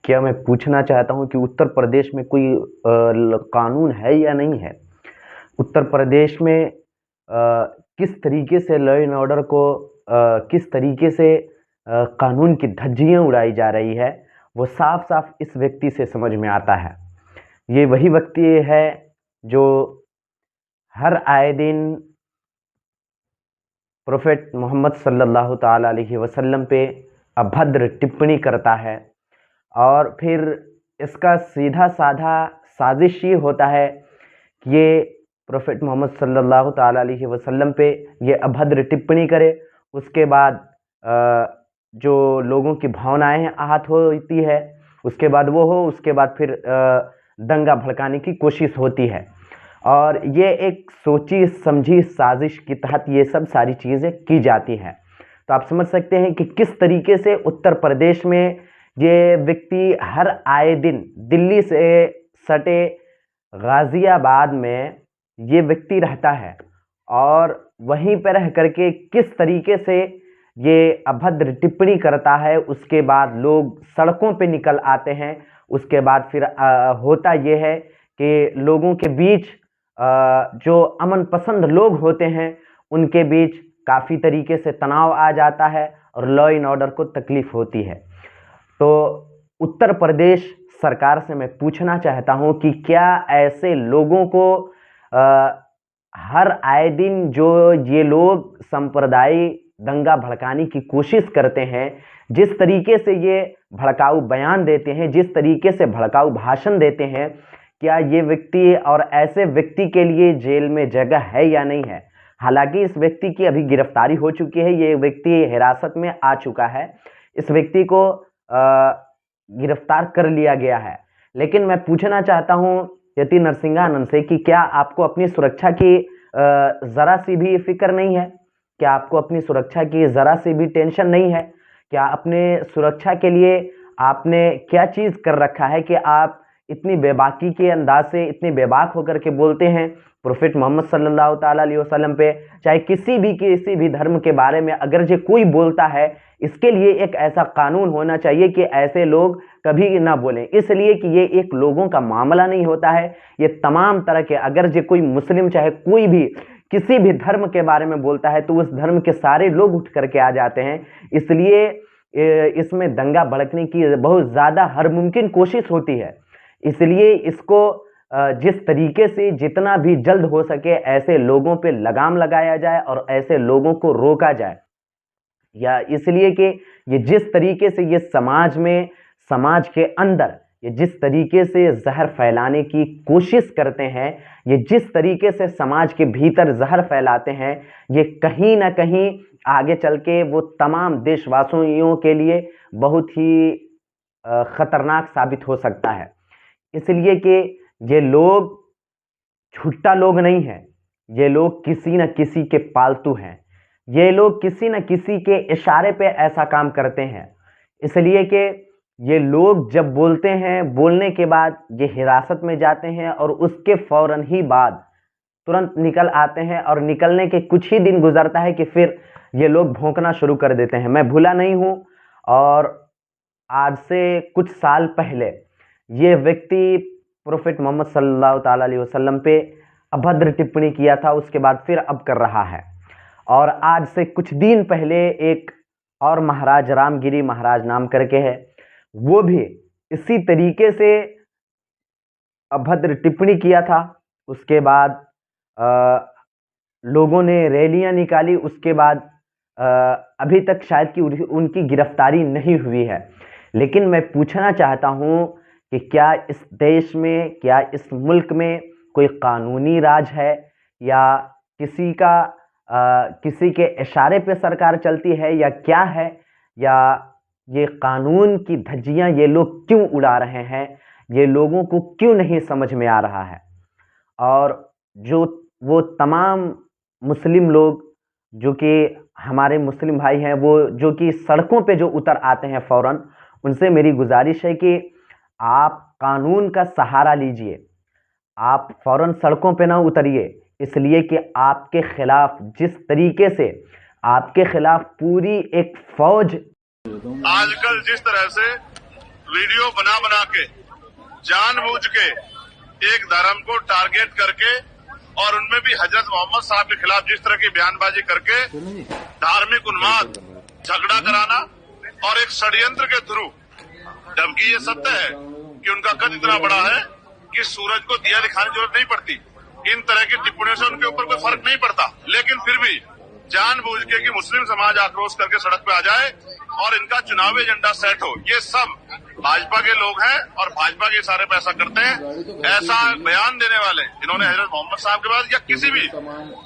क्या मैं पूछना चाहता हूँ कि उत्तर प्रदेश में कोई कानून है या नहीं है? उत्तर प्रदेश में किस तरीके से लॉ एंड ऑर्डर को किस तरीके से कानून की धज्जियां उड़ाई जा रही है, वो साफ-साफ इस व्यक्ति से समझ में आता है। ये वही व्यक्ति है जो हर आए दिन प्रोफेट मोहम्मद सल्लल्लाहु ताला अलैहि वसल्लम पे अभद्र टिप्पणी करता है और फिर इसका सीधा-साधा साजिश ये होता है कि ये प्रोफेट मोहम्मद सल्लल्लाहु ताला अलैहि वसल्लम पे ये अभद्र टिप्पणी करे। उसके बाद जो लोगों की भावनाएं हैं आहत होती है, उसके बाद वो हो, उसके बाद फिर दंगा भड़काने की कोशिश होती है और ये एक सोची समझी साजिश के तहत ये सब सारी चीज़ें की जाती हैं। तो आप समझ सकते हैं कि किस तरीके से उत्तर प्रदेश में ये व्यक्ति हर आए दिन दिल्ली से सटे गाज़ियाबाद में ये व्यक्ति रहता है और वहीं पर रह करके किस तरीके से ये अभद्र टिप्पणी करता है। उसके बाद लोग सड़कों पे निकल आते हैं। उसके बाद फिर होता ये है कि लोगों के बीच जो अमन पसंद लोग होते हैं उनके बीच काफ़ी तरीके से तनाव आ जाता है और लॉ एंड ऑर्डर को तकलीफ होती है। तो उत्तर प्रदेश सरकार से मैं पूछना चाहता हूं कि क्या ऐसे लोगों को हर आए दिन जो ये लोग सांप्रदायिक दंगा भड़काने की कोशिश करते हैं, जिस तरीके से ये भड़काऊ बयान देते हैं, जिस तरीके से भड़काऊ भाषण देते हैं, क्या ये व्यक्ति और ऐसे व्यक्ति के लिए जेल में जगह है या नहीं है? हालांकि इस व्यक्ति की अभी गिरफ्तारी हो चुकी है, ये व्यक्ति हिरासत में आ चुका है, इस व्यक्ति को गिरफ्तार कर लिया गया है। लेकिन मैं पूछना चाहता हूं यति नरसिंहानंद से कि क्या आपको अपनी सुरक्षा की जरा सी भी फिक्र नहीं है? क्या आपको अपनी सुरक्षा की जरा सी भी टेंशन नहीं है? क्या अपने सुरक्षा के लिए आपने क्या चीज कर रखा है कि आप इतनी बेबाकी के अंदाज से इतने बेबाक होकर के बोलते हैं प्रोफेट मोहम्मद सल्लल्लाहु ताला अलैहि वसल्लम पे? चाहे किसी भी धर्म के बारे में अगर जो कोई बोलता है, इसके लिए एक ऐसा कानून होना चाहिए कि ऐसे लोग कभी ना बोलें, इसलिए कि ये एक लोगों का मामला नहीं होता है। ये तमाम तरह के अगर जो कोई मुस्लिम चाहे कोई भी किसी भी धर्म के बारे में बोलता है तो उस धर्म के सारे लोग उठ करके आ जाते हैं। इसलिए इसमें दंगा भड़कने की बहुत ज़्यादा हर मुमकिन कोशिश होती है। इसलिए इसको जिस तरीके से जितना भी जल्द हो सके ऐसे लोगों पे लगाम लगाया जाए और ऐसे लोगों को रोका जाए, या इसलिए कि ये जिस तरीके से ये समाज में समाज के अंदर ये जिस तरीके से जहर फैलाने की कोशिश करते हैं, ये जिस तरीके से समाज के भीतर जहर फैलाते हैं, ये कहीं ना कहीं आगे चल के वो तमाम देशवासियों के लिए बहुत ही खतरनाक साबित हो सकता है। इसलिए कि ये लोग छुट्टा लोग नहीं हैं, ये लोग किसी न किसी के पालतू हैं, ये लोग किसी न किसी के इशारे पे ऐसा काम करते हैं। इसलिए कि ये लोग जब बोलते हैं, बोलने के बाद ये हिरासत में जाते हैं और उसके फौरन ही बाद तुरंत निकल आते हैं और निकलने के कुछ ही दिन गुजरता है कि फिर ये लोग भौंकना शुरू कर देते हैं। मैं भूला नहीं हूँ, और आज से कुछ साल पहले ये व्यक्ति प्रोफेट मोहम्मद सल्लल्लाहु ताला अलैहि वसल्लम पे अभद्र टिप्पणी किया था, उसके बाद फिर अब कर रहा है। और आज से कुछ दिन पहले एक और महाराज रामगिरी महाराज नाम करके है, वो भी इसी तरीके से अभद्र टिप्पणी किया था। उसके बाद लोगों ने रैलियां निकाली, उसके बाद अभी तक शायद कि उनकी गिरफ्तारी नहीं हुई है। लेकिन मैं पूछना चाहता हूं कि क्या इस देश में, क्या इस मुल्क में कोई कानूनी राज है, या किसी के इशारे पे सरकार चलती है, या क्या है, या ये कानून की धज्जियां ये लोग क्यों उड़ा रहे हैं, ये लोगों को क्यों नहीं समझ में आ रहा है? और जो वो तमाम मुस्लिम लोग जो कि हमारे मुस्लिम भाई हैं, वो जो कि सड़कों पे जो उतर आते हैं फौरन, उनसे मेरी गुजारिश है कि आप कानून का सहारा लीजिए, आप फौरन सड़कों पे ना उतरिए। इसलिए कि आपके खिलाफ जिस तरीके से आपके खिलाफ पूरी एक फौज आजकल जिस तरह से वीडियो बना बना के जानबूझ के एक धर्म को टारगेट करके और उनमें भी हजरत मोहम्मद साहब के खिलाफ जिस तरह की बयानबाजी करके धार्मिक उन्माद, झगड़ा कराना और एक षड्यंत्र के थ्रू, जबकि ये सत्य है कि उनका कद इतना बड़ा है कि सूरज को दिया दिखाने की जरूरत नहीं पड़ती। इन तरह की टिप्पणियों से उनके ऊपर कोई फर्क नहीं पड़ता, लेकिन फिर भी जानबूझ के कि मुस्लिम समाज आक्रोश करके सड़क पे आ जाए और इनका चुनावी एजेंडा सेट हो। ये सब भाजपा के लोग हैं और भाजपा के इशारे पे ऐसा करते हैं। ऐसा बयान देने वाले जिन्होंने हजरत मोहम्मद साहब के बाद या किसी भी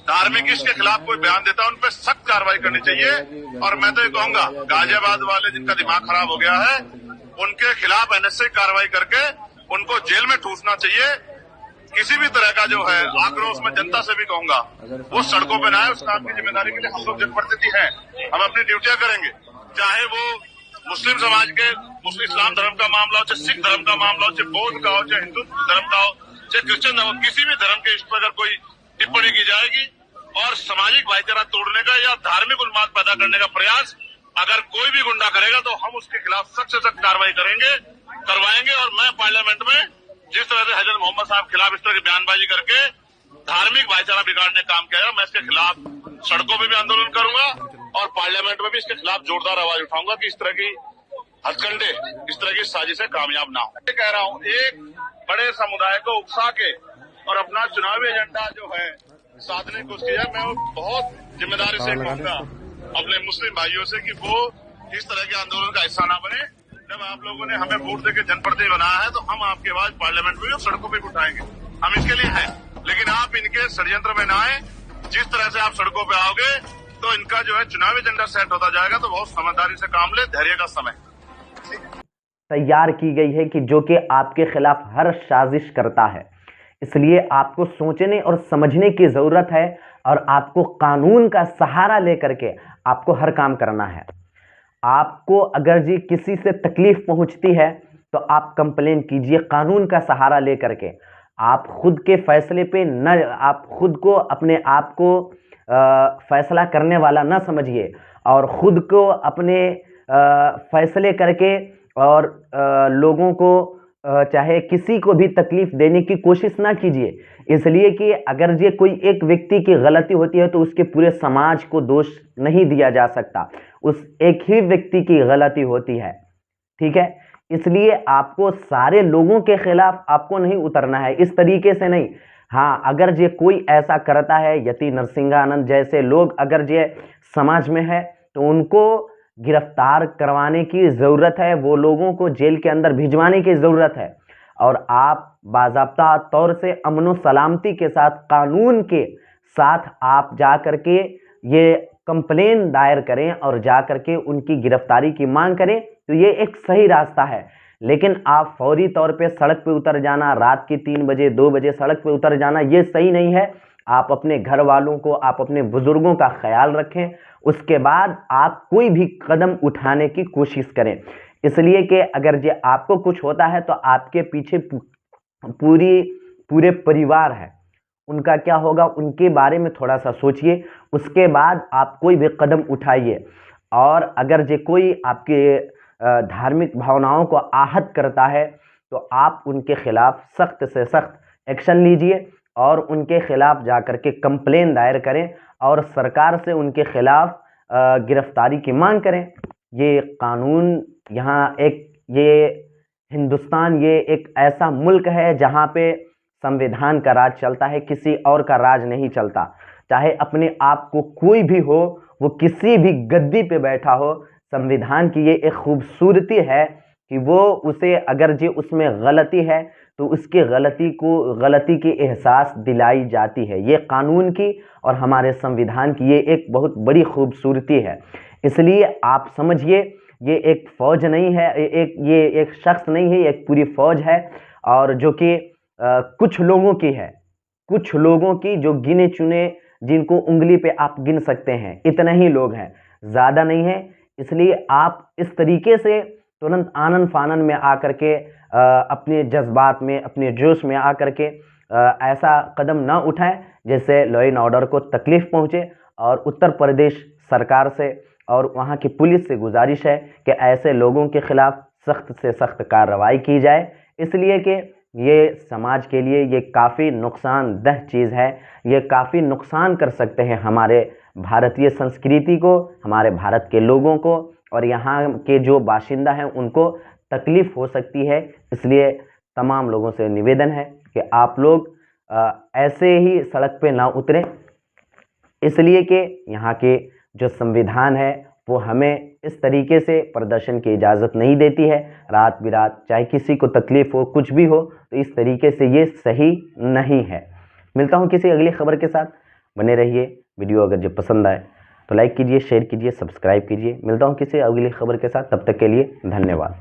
धार्मिक इश्क के खिलाफ कोई बयान देता है, उन पर सख्त कार्रवाई करनी चाहिए। और मैं तो ये कहूंगा, गाजियाबाद वाले जिनका दिमाग खराब हो गया है, उनके खिलाफ एनएसए कार्रवाई करके उनको जेल में ठूसना चाहिए। किसी भी तरह का जो है आक्रोश, मैं जनता से भी कहूंगा, वो सड़कों पे ना आए। उस काम की जिम्मेदारी के लिए हम लोग जनप्रतिनिधि हैं, हम अपनी ड्यूटियां करेंगे। चाहे वो मुस्लिम समाज के मुस्लिम इस्लाम धर्म का मामला हो, चाहे सिख धर्म का मामला हो, चाहे बौद्ध का हो, चाहे हिंदू धर्म का हो, चाहे क्रिश्चियन धर्म हो, किसी भी धर्म के इस पर अगर कोई टिप्पणी की जाएगी और सामाजिक भाईचारा तोड़ने का या धार्मिक उन्माद पैदा करने का प्रयास अगर कोई भी गुंडा करेगा तो हम उसके खिलाफ सख्त से सख्त कार्रवाई करवाएंगे। और मैं पार्लियामेंट में जिस तरह से हजरत मोहम्मद साहब के खिलाफ इस तरह की बयानबाजी करके धार्मिक भाईचारा बिगाड़ने का काम किया है, मैं इसके खिलाफ सड़कों में भी आंदोलन करूंगा और पार्लियामेंट में भी इसके खिलाफ जोरदार आवाज उठाऊंगा कि इस तरह की हथकंडे, इस तरह की साजिशें कामयाब ना हो। मैं कह रहा हूं, एक बड़े समुदाय को उकसा के और अपना चुनावी एजेंडा जो है साधने की कोशिश है। मैं बहुत जिम्मेदारी से कहूंगा अपने मुस्लिम भाइयों से कि वो इस तरह के आंदोलन का हिस्सा न बने। जब आप लोगों ने हमें वोट देकर जनप्रतिनिधि बनाया है तो हम आपकी आवाज पार्लियामेंट में और सड़कों पे उठाएंगे, हम इसके लिए हैं। लेकिन आप इनके षड्यंत्र में न आए। जिस तरह से आप सड़कों पे आओगे तो इनका जो है चुनावी एजेंडा सेट होता जाएगा। तो बहुत समझदारी से काम ले, धैर्य का समय तैयार की गई है कि जो कि आपके खिलाफ हर साजिश करता है। इसलिए आपको सोचने और समझने की जरूरत है और आपको कानून का सहारा लेकर के आपको हर काम करना है। आपको अगर जी किसी से तकलीफ पहुंचती है तो आप कंप्लेन कीजिए कानून का सहारा लेकर के। आप खुद के फैसले पे न, आप खुद को अपने आप को फैसला करने वाला न समझिए और खुद को अपने फैसले करके और लोगों को चाहे किसी को भी तकलीफ देने की कोशिश ना कीजिए। इसलिए कि अगर ये कोई एक व्यक्ति की गलती होती है तो उसके पूरे समाज को दोष नहीं दिया जा सकता, उस एक ही व्यक्ति की गलती होती है। ठीक है, इसलिए आपको सारे लोगों के खिलाफ आपको नहीं उतरना है, इस तरीके से नहीं। हाँ, अगर ये कोई ऐसा करता है, यति नरसिंहानंद जैसे लोग अगर ये समाज में है तो उनको गिरफ्तार करवाने की ज़रूरत है, वो लोगों को जेल के अंदर भिजवाने की ज़रूरत है। और आप बाज़ाब्ता तौर से अमन व सलामती के साथ, कानून के साथ आप जा कर के ये कंप्लेन दायर करें और जा कर के उनकी गिरफ्तारी की मांग करें, तो ये एक सही रास्ता है। लेकिन आप फौरी तौर पे सड़क पे उतर जाना, रात के 3 बजे 2 बजे सड़क पे उतर जाना, ये सही नहीं है। आप अपने घर वालों को, आप अपने बुजुर्गों का ख्याल रखें, उसके बाद आप कोई भी कदम उठाने की कोशिश करें। इसलिए कि अगर ये आपको कुछ होता है तो आपके पीछे पूरे परिवार है, उनका क्या होगा, उनके बारे में थोड़ा सा सोचिए, उसके बाद आप कोई भी कदम उठाइए। और अगर ये कोई आपके धार्मिक भावनाओं को आहत करता है तो आप उनके खिलाफ सख्त से सख्त एक्शन लीजिए और उनके खिलाफ जाकर के कंप्लेन दायर करें और सरकार से उनके खिलाफ गिरफ्तारी की मांग करें। ये कानून यहाँ ये हिंदुस्तान ये एक ऐसा मुल्क है जहाँ पे संविधान का राज चलता है, किसी और का राज नहीं चलता। चाहे अपने आप को कोई भी हो, वो किसी भी गद्दी पे बैठा हो, संविधान की ये एक खूबसूरती है कि वो उसे अगर जो उसमें गलती है तो उसके गलती की एहसास दिलाई जाती है। ये कानून की और हमारे संविधान की ये एक बहुत बड़ी खूबसूरती है। इसलिए आप समझिए, ये एक फ़ौज नहीं है, ये एक शख्स नहीं है, ये एक पूरी फ़ौज है। और जो कि कुछ लोगों की है, कुछ लोगों की जो गिने चुने, जिनको उंगली पे आप गिन सकते हैं, इतने ही लोग हैं, ज़्यादा नहीं है। इसलिए आप इस तरीके से तुरंत आनन फानन में आकर के अपने जज्बात में, अपने जोश में आकर के ऐसा कदम ना उठाएं जैसे लॉ एंड ऑर्डर को तकलीफ पहुंचे। और उत्तर प्रदेश सरकार से और वहां की पुलिस से गुजारिश है कि ऐसे लोगों के खिलाफ सख्त से सख्त कार्रवाई की जाए, इसलिए कि ये समाज के लिए ये काफ़ी नुकसानदेह चीज़ है। ये काफ़ी नुकसान कर सकते हैं हमारे भारतीय संस्कृति को, हमारे भारत के लोगों को, और यहाँ के जो बाशिंदा हैं उनको तकलीफ़ हो सकती है। इसलिए तमाम लोगों से निवेदन है कि आप लोग ऐसे ही सड़क पे ना उतरें, इसलिए कि यहाँ के जो संविधान है वो हमें इस तरीके से प्रदर्शन की इजाज़त नहीं देती है। रात बिरात चाहे किसी को तकलीफ़ हो, कुछ भी हो, तो इस तरीके से ये सही नहीं है। मिलता हूँ किसी अगली खबर के साथ, बने रहिए। वीडियो अगर जो पसंद आए तो लाइक कीजिए, शेयर कीजिए, सब्सक्राइब कीजिए। मिलता हूँ किसी अगली खबर के साथ, तब तक के लिए धन्यवाद।